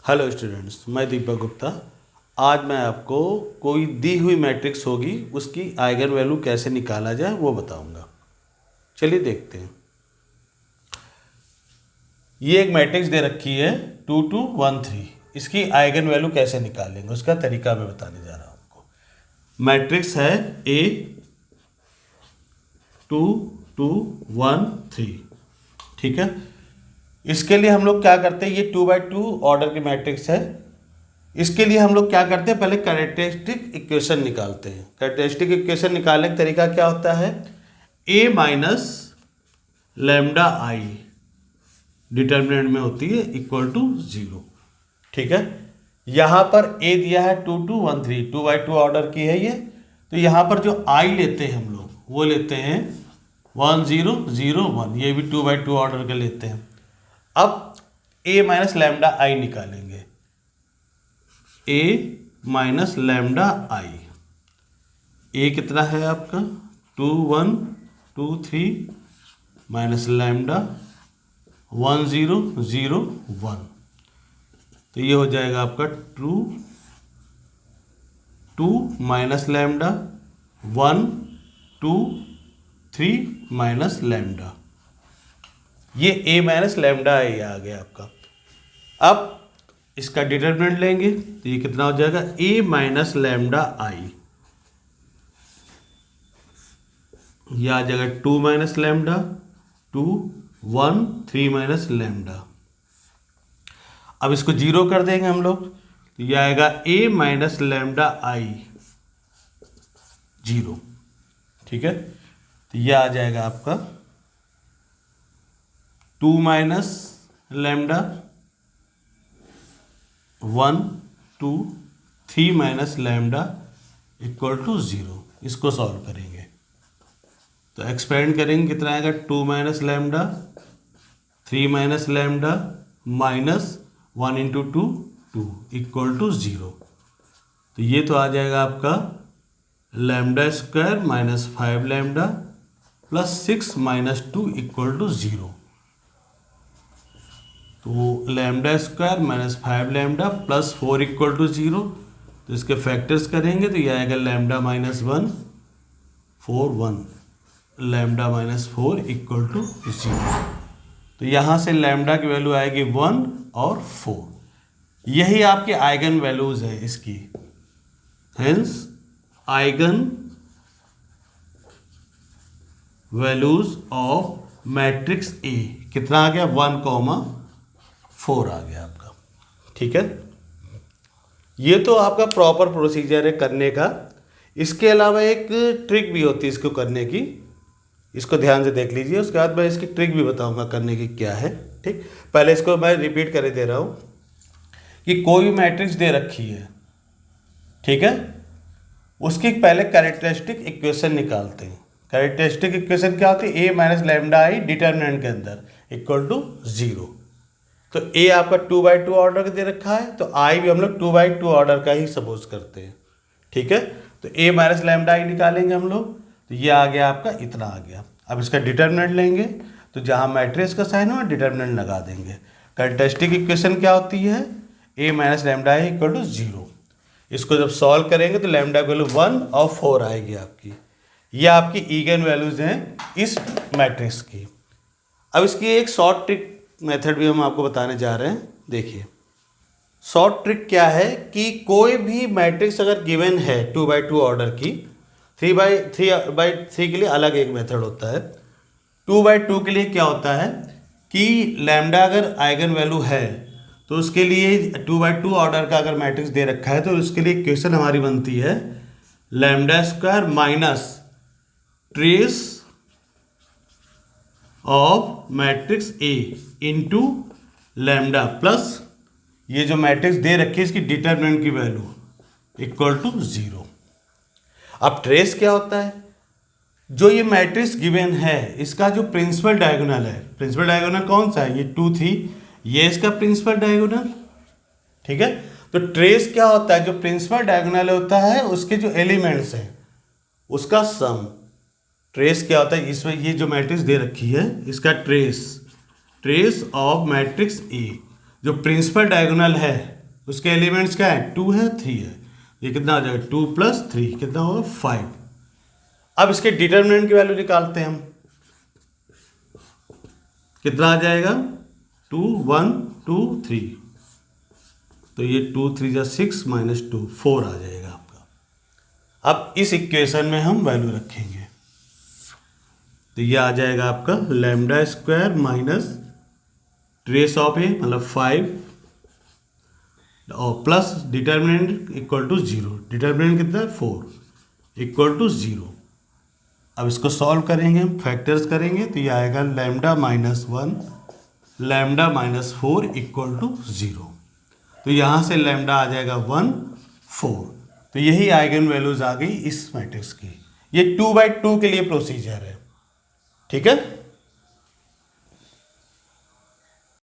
Hello students, मैं दीपक गुप्ता। आज मैं आपको कोई दी हुई मैट्रिक्स होगी उसकी आइगन वैल्यू कैसे निकाला जाए वो बताऊंगा। चलिए देखते हैं। ये एक मैट्रिक्स दे रखी है 2 2 1 3। इसकी आइगन वैल्यू कैसे निकालेंगे उसका तरीका मैं बताने जा रहा हूँ आपको। मैट्रिक्स है A 2 2 1 3, ठीक है। इसके लिए हम लोग क्या करते हैं, ये 2x2 ऑर्डर की मैट्रिक्स है। इसके लिए हम लोग क्या करते हैं, पहले कैरेक्टरिस्टिक इक्वेशन निकालते हैं। कैरेक्टरिस्टिक इक्वेशन निकालने का तरीका क्या होता है, a minus lambda I determinant में होती है इक्वल टू 0, ठीक है। यहां पर a दिया है 2 2 1 3, 2x2 ऑर्डर की है ये। तो यहां पर जो i लेते हैं हम लोग वो लेते हैं 1 0 0 1, ये भी 2x2 ऑर्डर के लेते हैं। अब a माइनस लैम्डा आई निकालेंगे। a minus lambda I, a कितना है आपका 2 1 2 3 माइनस लैम्डा 1 0 0 1। तो ये हो जाएगा आपका 2 माइनस लैम्डा 1 2 3 माइनस लैम्डा। ये a माइनस लैम्डा आई आ गया आपका। अब इसका डिटरमिनेंट लेंगे तो ये कितना हो जाएगा, a माइनस लैम्डा आई, यह आ जाएगा 2 माइनस लैम्डा 2 1 3 माइनस लैम्डा। अब इसको 0 कर देंगे हम लोग तो यह आएगा a माइनस लैम्डा आई 0, ठीक है। तो यह आ जाएगा आपका 2 minus lambda 1 2 3 minus lambda equal to 0। इसको सॉल्व करेंगे तो एक्सपेंड करेंगे, कितना आएगा 2 minus lambda 3 minus lambda minus 1 into 2 2 equal to 0। तो ये तो आ जाएगा आपका lambda square minus 5 lambda plus 6 minus 2 equal to 0। तो lambda square minus 5 lambda plus 4 equal to 0। तो इसके फैक्टर्स करेंगे तो ये आएगा lambda minus 1 4 1, lambda minus 4 equal to 0। तो यहाँ से लैम्डा की वैल्यू आएगी 1 और 4। यही आपके आइगन वैल्यूज है इसकी। Hence eigen values of matrix A कितना आ गया 1 4 आ गया आपका, ठीक है। ये तो आपका प्रॉपर प्रोसीजर है करने का। इसके अलावा एक ट्रिक भी होती है इसको करने की, इसको ध्यान से देख लीजिए। उसके बाद मैं इसकी ट्रिक भी बताऊंगा करने की क्या है, ठीक। पहले इसको मैं रिपीट कर दे रहा हूं कि कोई भी मैट्रिक्स दे रखी है, ठीक है। उसकी पहले कैरेक्टरिस्टिक इक्वेशन निकालते हैं। कैरेक्टरिस्टिक इक्वेशन क्या होती है, a minus lambda I determinant के अंदर इक्वल टू 0। तो a आपका 2x2 ऑर्डर का दे रखा है तो i भी हम लोग 2x2 ऑर्डर का ही सपोज करते हैं, ठीक है। तो a माइनस लैम्डा आई निकालेंगे हम लोग तो ये आ गया आपका, इतना आ गया। अब इसका डिटर्मिनेंट लेंगे तो जहाँ मैट्रिक्स का साइन हो डिटर्मिनेंट लगा देंगे। कैरेक्टरिस्टिक इक्वेशन क्या होती है, a minus lambda I equal to 0। इसको जब सॉल्व करेंगे तो लैम्डा की वैल्यू 1 और 4 आएगी आपकी। ये आपकी ईगन वैल्यूज हैं इस मैट्रिक्स की। अब इसकी एक शॉर्ट ट्रिक मेथड भी हम आपको बताने जा रहे हैं। देखिए शॉर्ट ट्रिक क्या है कि कोई भी मैट्रिक्स अगर गिवन है 2x2 ऑर्डर की, 3x3 के लिए अलग एक मेथड होता है। 2x2 के लिए क्या होता है कि लैम्डा अगर आइगन वैल्यू है तो उसके लिए 2x2 ऑर्डर का अगर मैट्रिक्स दे रखा है तो उसके लिए इक्वेशन हमारी बनती है lambda square minus trace of matrix A into lambda plus ये जो मैट्रिक्स दे रखी है इसकी डिटर्मिनेंट की वैल्यू इक्वल टू 0। अब ट्रेस क्या होता है, जो ये मैट्रिक्स गिवन है इसका जो प्रिंसिपल डायगोनल है, प्रिंसिपल डायगोनल कौन सा है, ये 2 3, ये इसका प्रिंसिपल डायगोनल, ठीक है। तो ट्रेस क्या होता है, जो प्रिंसिपल डायगोनल होता है उसके जो एलिमेंट्स हैं उसका सम। ट्रेस क्या होता है, इसमें ये जो मैट्रिक्स दे रखी है इसका ट्रेस ऑफ मैट्रिक्स ए, जो प्रिंसिपल डायगोनल है उसके एलिमेंट्स क्या है, 2 है, 3 है। ये कितना आ जाएगा, 2 + 3 कितना होगा, 5। अब इसके डिटर्मिनेंट की वैल्यू निकालते हैं हम। कितना आ जाएगा, 2 1 2 3, तो ये 2 3 जा 6 - 2 4 आ जाएगा आपका। अब इस इक्वेशन में हम वैल्यू रखेंगे, तो ये आ जाएगा आपका λ² माइनस ट्रेस ऑफ ए मतलब 5 और plus determinant equal to 0। Determinant कितना है, 4 इक्वल टू 0। अब इसको सॉल्व करेंगे, फैक्टर्स करेंगे, तो ये आएगा λ -1 λ -4 इक्वल टू 0। तो यहाँ से λ आ जाएगा 1 4। तो यही आइगन वैल्यूज आ गई इस मैट्रिक्स की। ये 2/2 के लिए प्रोसीजर है, ठीक है।